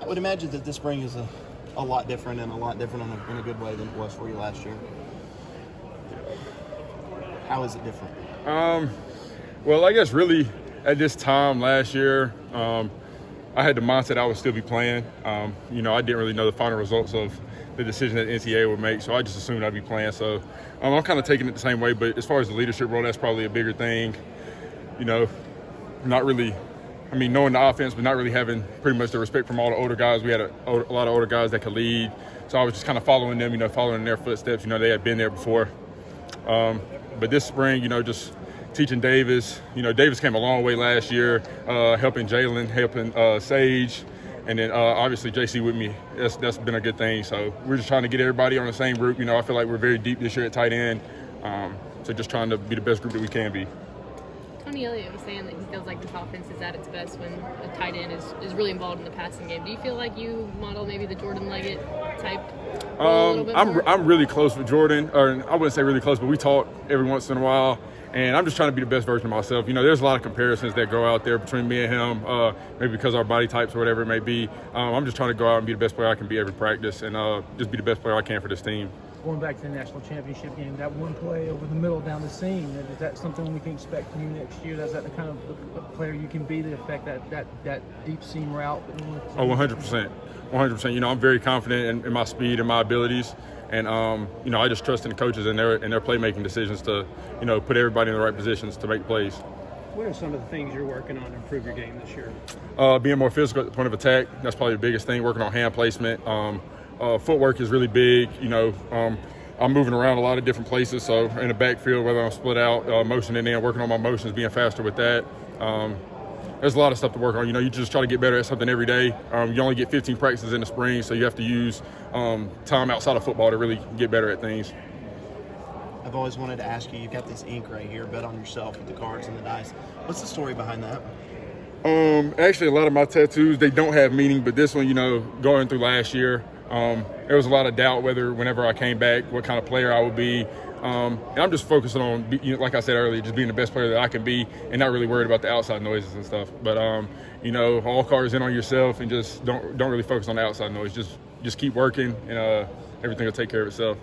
I would imagine that this spring is a lot different and a lot different in a good way than it was for you last year. How is it different? Well, I guess really at this time last year, I had the mindset I would still be playing. I didn't really know the final results of the decision that the NCAA would make, so I just assumed I'd be playing. So I'm kind of taking it the same way, but as far as the leadership role, that's probably a bigger thing. Not really, knowing the offense, but not really having pretty much the respect from all the older guys. We had a lot of older guys that could lead, so I was just kind of following them, following in their footsteps. They had been there before. But this spring, just teaching Davis. Davis came a long way last year, helping Jalen, helping Sage, and then obviously JC with me. That's been a good thing. So we're just trying to get everybody on the same group. I feel like we're very deep this year at tight end. So just trying to be the best group that we can be. Tony Elliott was saying that he feels like this offense is at its best when a tight end is really involved in the passing game. Do you feel like you model maybe the Jordan Leggett type role a little bit more? I'm really close with Jordan, or I wouldn't say really close, but we talk every once in a while. And I'm just trying to be the best version of myself. There's a lot of comparisons that go out there between me and him, maybe because our body types or whatever it may be. I'm just trying to go out and be the best player I can be every practice and just be the best player I can for this team. Going back to the national championship game, that one play over the middle down the seam, is that something we can expect from you next year? Is that the kind of player you can be to affect that deep seam route? 100%. 100%. I'm very confident in my speed and my abilities. And, I just trust in the coaches and their playmaking decisions to, put everybody in the right positions to make plays. What are some of the things you're working on to improve your game this year? Being more physical at the point of attack. That's probably the biggest thing, working on hand placement. Footwork is really big. I'm moving around a lot of different places. So in the backfield, whether I'm split out, motioning in, working on my motions, being faster with that. There's a lot of stuff to work on. You just try to get better at something every day. You only get 15 practices in the spring, so you have to use time outside of football to really get better at things. I've always wanted to ask you, you've got this ink right here, bet on yourself with the cards and the dice. What's the story behind that? Actually, a lot of my tattoos, they don't have meaning, but this one, going through last year, there was a lot of doubt whenever I came back, what kind of player I would be. And I'm just focusing on, like I said earlier, just being the best player that I can be and not really worried about the outside noises and stuff. But, all cards in on yourself and just don't really focus on the outside noise. Just keep working and everything will take care of itself.